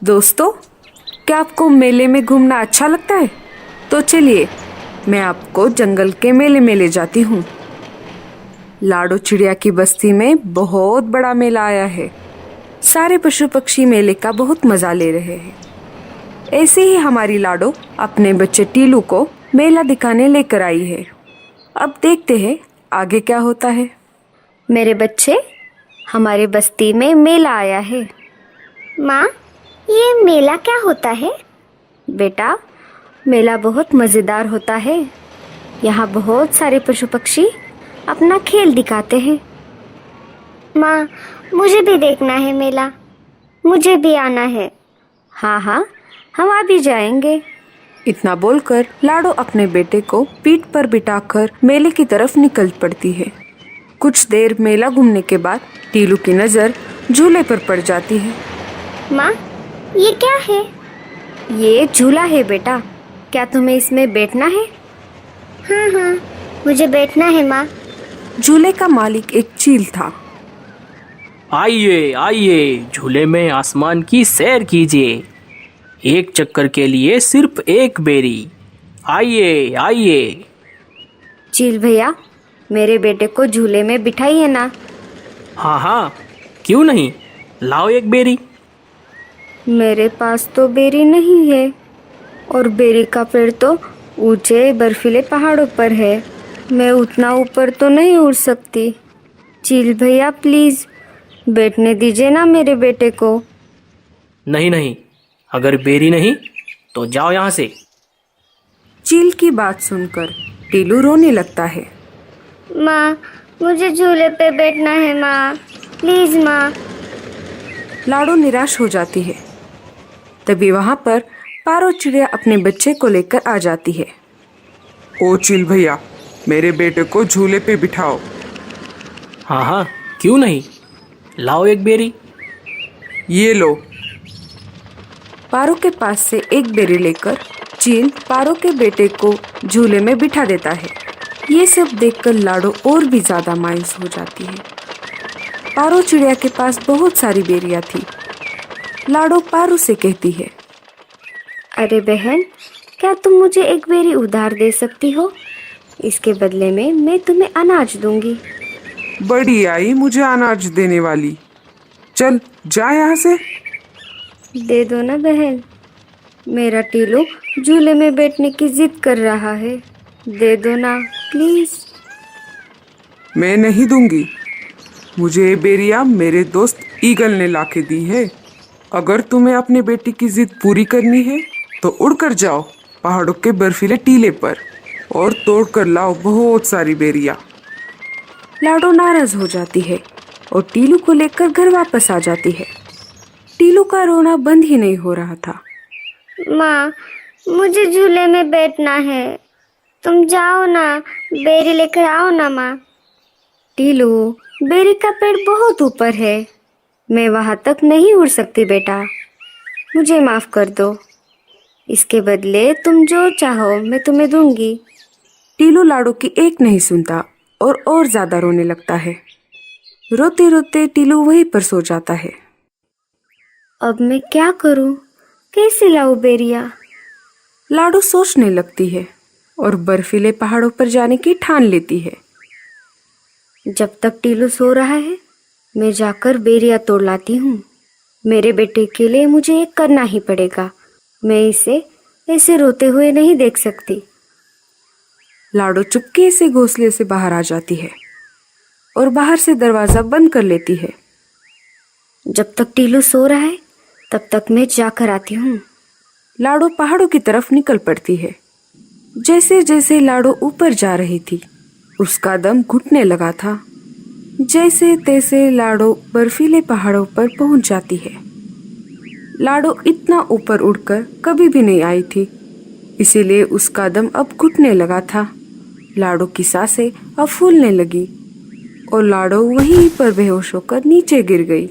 दोस्तों, क्या आपको मेले में घूमना अच्छा लगता है? तो चलिए मैं आपको जंगल के मेले में ले जाती हूँ। लाडो चिड़िया की बस्ती में बहुत बड़ा मेला आया है। सारे पशु पक्षी मेले का बहुत मजा ले रहे हैं। ऐसे ही हमारी लाडो अपने बच्चे टीलू को मेला दिखाने लेकर आई है। अब देखते हैं आगे क्या होता है। मेरे बच्चे, हमारे बस्ती में मेला आया है। माँ, ये मेला क्या होता है? बेटा, मेला बहुत मज़ेदार होता है। यहाँ बहुत सारे पशु पक्षी अपना खेल दिखाते हैं। माँ, मुझे भी देखना है मेला। मुझे भी आना है। हाँ हाँ, हम आ भी जाएंगे। इतना बोलकर लाडो अपने बेटे को पीठ पर बिठाकर मेले की तरफ निकल पड़ती है। कुछ देर मेला घूमने के बाद टीलू की नजर झूले पर पड़ जाती है। माँ, ये क्या है? ये झूला है बेटा। क्या तुम्हें इसमें बैठना है? हाँ हाँ, मुझे बैठना है माँ। झूले का मालिक एक चील था। आइए आइए, झूले में आसमान की सैर कीजिए। एक चक्कर के लिए सिर्फ एक बेरी। आइए आइए। चील भैया, मेरे बेटे को झूले में बिठाइए ना। हाँ हाँ, क्यों नहीं, लाओ एक बेरी। मेरे पास तो बेरी नहीं है, और बेरी का पेड़ तो ऊंचे बर्फीले पहाड़ों पर है। मैं उतना ऊपर तो नहीं उड़ सकती। चील भैया प्लीज बैठने दीजिए ना मेरे बेटे को। नहीं नहीं, अगर बेरी नहीं तो जाओ यहाँ से। चील की बात सुनकर टीलू रोने लगता है। माँ, मुझे झूले पे बैठना है माँ, प्लीज माँ। लाडो निराश हो जाती है। तभी वहां पर पारो चिड़िया अपने बच्चे को लेकर आ जाती है। ओ चिल भैया, मेरे बेटे को झूले पे बिठाओ। हाँ हाँ, क्यों नहीं, लाओ एक बेरी। ये लो। पारो के पास से एक बेरी लेकर चील पारो के बेटे को झूले में बिठा देता है। ये सब देखकर लाडो और भी ज्यादा मायूस हो जाती है। पारो चिड़िया के पास बहुत सारी बेरियां थी। लाडो पारो से कहती है, अरे बहन, क्या तुम मुझे एक बेरी उधार दे सकती हो? इसके बदले में मैं तुम्हें अनाज दूंगी। बड़ी आई मुझे अनाज देने वाली। चल जा यहाँ से। दे दो ना बहन, मेरा टीलू झूले में बैठने की जिद कर रहा है। दे दो ना प्लीज। मैं नहीं दूंगी। मुझे ये बेरिया मेरे दोस्त ईगल ने लाके दी है। अगर तुम्हें अपने बेटे की जिद पूरी करनी है तो उड़कर जाओ पहाड़ों के बर्फीले टीले पर और तोड़ कर लाओ बहुत सारी बेरिया। लाडो नाराज हो जाती है और टीलू को लेकर घर वापस आ जाती है। टीलू का रोना बंद ही नहीं हो रहा था। माँ, मुझे झूले में बैठना है। तुम जाओ ना, बेरी लेकर आओ ना माँ। टीलू, बेरी का पेड़ बहुत ऊपर है। मैं वहाँ तक नहीं उड़ सकती बेटा। मुझे माफ कर दो। इसके बदले तुम जो चाहो मैं तुम्हें दूंगी। टीलू लाडो की एक नहीं सुनता और ज्यादा रोने लगता है। रोते रोते टीलू वहीं पर सो जाता है। अब मैं क्या करूं? कैसे लाऊं बेरिया? लाडो सोचने लगती है और बर्फीले पहाड़ों पर जाने की ठान लेती है। जब तक टीलू सो रहा है, मैं जाकर बेरिया तोड़ लाती हूँ। मेरे बेटे के लिए मुझे ये करना ही पड़ेगा। मैं इसे ऐसे रोते हुए नहीं देख सकती। लाडो चुपके से घोंसले से बाहर आ जाती है और बाहर से दरवाजा बंद कर लेती है। जब तक टीलू सो रहा है तब तक मैं जाकर आती हूँ। लाडो पहाड़ों की तरफ निकल पड़ती है। जैसे जैसे लाडो ऊपर जा रही थी उसका दम घुटने लगा था। जैसे तैसे लाडो बर्फीले पहाड़ों पर पहुंच जाती है। लाडो इतना ऊपर उड़कर कभी भी नहीं आई थी, इसीलिए उसका दम अब घुटने लगा था। लाडो की सांसें अब फूलने लगी और लाडो वहीं पर बेहोश होकर नीचे गिर गई।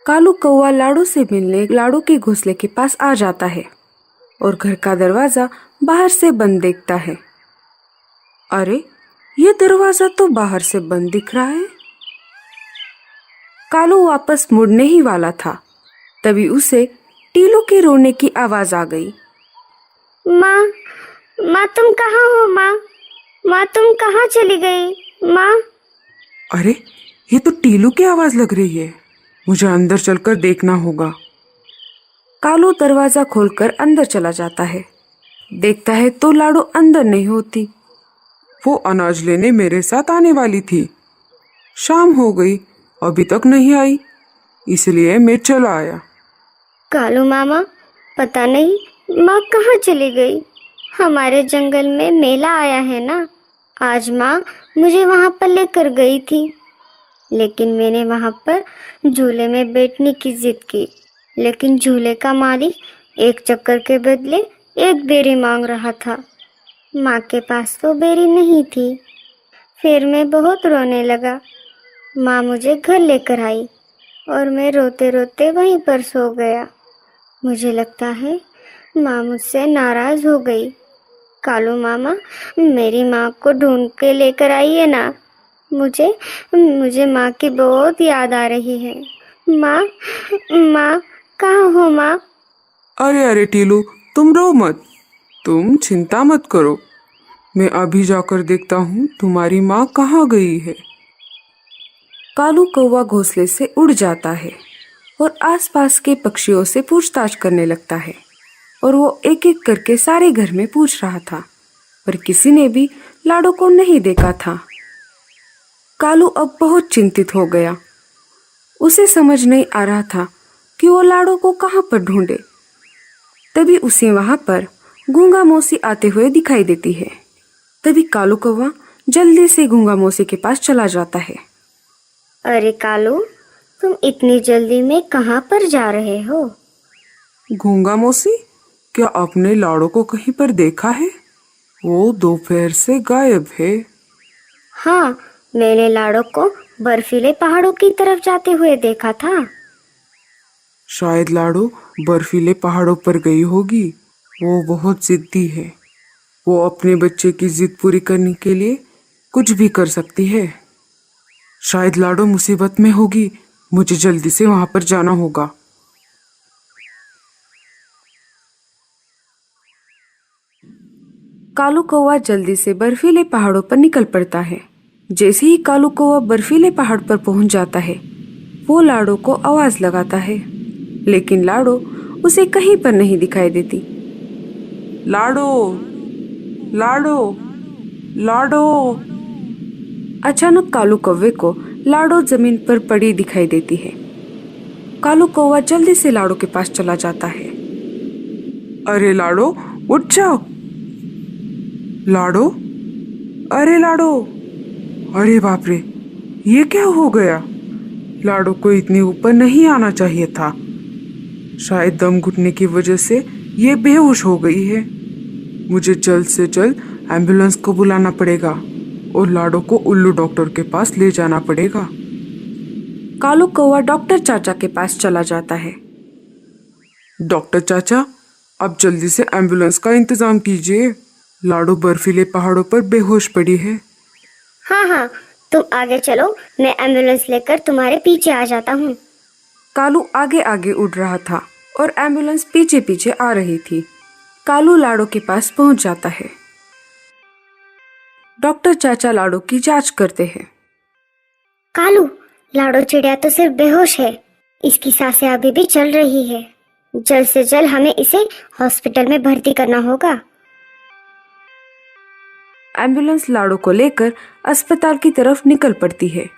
कालू कौवा लाडो से मिलने लाडो के घोंसले के पास आ जाता है और घर का दरवाजा बाहर से बंद देखता है। अरे, ये दरवाजा तो बाहर से बंद दिख रहा है। कालू वापस मुड़ने ही वाला था, तभी उसे टीलू के रोने की आवाज आ गई। माँ, माँ तुम कहाँ हो? माँ, माँ तुम कहाँ चली गई? माँ। अरे, ये तो टीलू की आवाज लग रही है। मुझे अंदर चलकर देखना होगा। कालू दरवाजा खोलकर अंदर चला जाता है। देखता है तो लाडो अंदर नहीं होती। वो अनाज लेने मेरे साथ आने वाली थी। शाम हो गई, अभी तक नहीं आई, इसलिए मैं चला आया। कालू मामा, पता नहीं माँ कहाँ चली गई। हमारे जंगल में मेला आया है ना, आज माँ मुझे वहाँ पर लेकर गई थी, लेकिन मैंने वहाँ पर झूले में बैठने की जिद की, लेकिन झूले का मालिक एक चक्कर के बदले एक बेरी मांग रहा था। माँ के पास तो बेरी नहीं थी। फिर मैं बहुत रोने लगा। माँ मुझे घर लेकर आई और मैं रोते रोते वहीं पर सो गया। मुझे लगता है माँ मुझसे नाराज़ हो गई। कालू मामा, मेरी माँ को ढूंढ के लेकर आइए ना। मुझे माँ की बहुत याद आ रही है। माँ, माँ कहाँ हो माँ? अरे अरे टीलू, तुम रो मत, तुम चिंता मत करो। मैं अभी जाकर देखता हूँ तुम्हारी माँ कहाँ गई है। कालू कौवा घोंसले से उड़ जाता है और आसपास के पक्षियों से पूछताछ करने लगता है, और वो एक एक करके सारे घर में पूछ रहा था, पर किसी ने भी लाडो को नहीं देखा था। कालू अब बहुत चिंतित हो गया। उसे समझ नहीं आ रहा था कि वो लाडो को कहाँ पर ढूंढे। तभी उसे वहां पर गूंगा मौसी आते हुए दिखाई देती है। तभी कालू कौवा जल्दी से गूंगा मौसी के पास चला जाता है। अरे कालू, तुम इतनी जल्दी में कहाँ पर जा रहे हो? गूंगा मौसी, क्या आपने लाडो को कहीं पर देखा है? वो दोपहर से गायब है। हाँ, मैंने लाडो को बर्फीले पहाड़ों की तरफ जाते हुए देखा था। शायद लाडो बर्फीले पहाड़ों पर गई होगी। वो बहुत जिद्दी है। वो अपने बच्चे की जिद पूरी करने के लिए कुछ भी कर सकती है। शायद लाडो मुसीबत में होगी। मुझे जल्दी से वहां पर जाना होगा। कालू कौवा जल्दी से बर्फीले पहाड़ों पर निकल पड़ता है। जैसे ही कालू कौवा बर्फीले पहाड़ पर पहुंच जाता है, वो लाडो को आवाज लगाता है, लेकिन लाडो उसे कहीं पर नहीं दिखाई देती। लाडो, लाडो, लाडो। अचानक कालू कौवे को लाडो जमीन पर पड़ी दिखाई देती है। कालू कौवा जल्दी से लाडो के पास चला जाता है। अरे लाडो, उठ जाओ। लाडो, अरे लाडो, अरे बाप रे, ये क्या हो गया? लाडो को इतनी ऊपर नहीं आना चाहिए था। शायद दम घुटने की वजह से ये बेहोश हो गई है। मुझे जल्द से जल्द एम्बुलेंस को बुलाना पड़ेगा और लाडो को उल्लू डॉक्टर के पास ले जाना पड़ेगा। कालू कौवा डॉक्टर चाचा के पास चला जाता है। डॉक्टर चाचा, आप जल्दी से एम्बुलेंस का इंतजाम कीजिए। लाडो बर्फीले पहाड़ों पर बेहोश पड़ी है। हाँ हाँ, तुम आगे चलो, मैं एम्बुलेंस लेकर तुम्हारे पीछे आ जाता हूँ। कालू आगे आगे उड़ रहा था और एम्बुलेंस पीछे पीछे आ रही थी। कालू लाडो के पास पहुंच जाता है। डॉक्टर चाचा लाडो की जांच करते हैं। कालू, लाडो चिड़िया तो सिर्फ बेहोश है, इसकी सांसें अभी भी चल रही है। जल्द से जल्द हमें इसे हॉस्पिटल में भर्ती करना होगा। एम्बुलेंस लाडो को लेकर अस्पताल की तरफ निकल पड़ती है।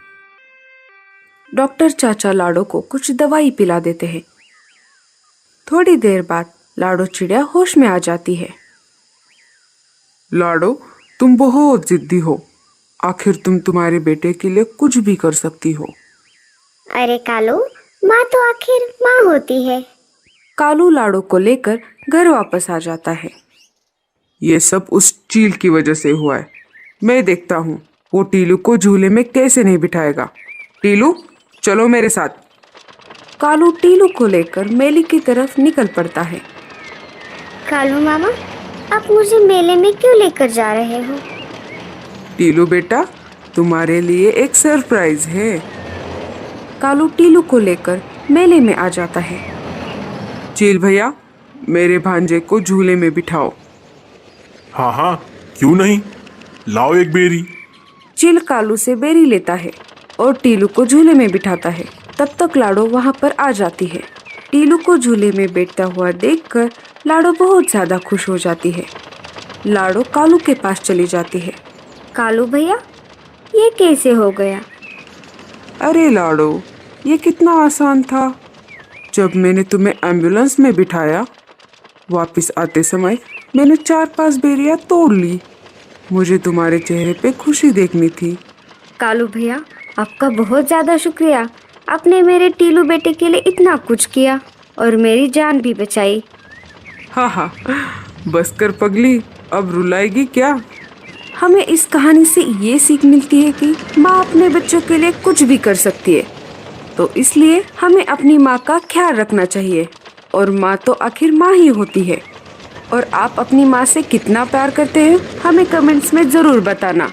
डॉक्टर चाचा लाडो को कुछ दवाई पिला देते हैं। थोड़ी देर बाद लाडो चिड़िया होश में आ जाती है। लाडो, तुम बहुत जिद्दी हो। आखिर तुम तुम्हारे बेटे के लिए कुछ भी कर सकती हो। अरे कालू, माँ तो आखिर माँ होती है। कालू लाडो को लेकर घर वापस आ जाता है। ये सब उस चील की वजह से हुआ है। मैं देखता हूँ वो टीलू को झूले में कैसे नहीं बिठाएगा। टीलू, चलो मेरे साथ। कालू टीलू को लेकर मेले की तरफ निकल पड़ता है। कालू मामा, आप मुझे मेले में क्यों लेकर जा रहे हो? टीलू बेटा, तुम्हारे लिए एक सरप्राइज है। कालू टीलू को लेकर मेले में आ जाता है। चील भैया, मेरे भांजे को झूले में बिठाओ। हाँ हाँ, क्यों नहीं, लाओ एक बेरी। चील कालू से बेरी लेता है और टीलू को झूले में बिठाता है। तब तक लाडो वहाँ पर आ जाती है। टीलू को झूले में बैठता हुआ देखकर लाडो बहुत ज्यादा खुश हो जाती है। लाडो कालू के पास चली जाती है। कालू भैया, ये कैसे हो गया? अरे लाडो, ये कितना आसान था। जब मैंने तुम्हें एम्बुलेंस में बिठाया, वापस आते समय मैंने 4-5 बेरियां तोड़ ली। मुझे तुम्हारे चेहरे पे खुशी देखनी थी। कालू भैया, आपका बहुत ज़्यादा शुक्रिया। आपने मेरे टीलू बेटे के लिए इतना कुछ किया और मेरी जान भी बचाई। हाँ हाँ, बस कर पगली, अब रुलाएगी क्या? हमें इस कहानी से ये सीख मिलती है कि माँ अपने बच्चों के लिए कुछ भी कर सकती है, तो इसलिए हमें अपनी माँ का ख्याल रखना चाहिए। और माँ तो आखिर माँ ही होती है। और आप अपनी माँ से कितना प्यार करते हैं, हमें कमेंट्स में ज़रूर बताना।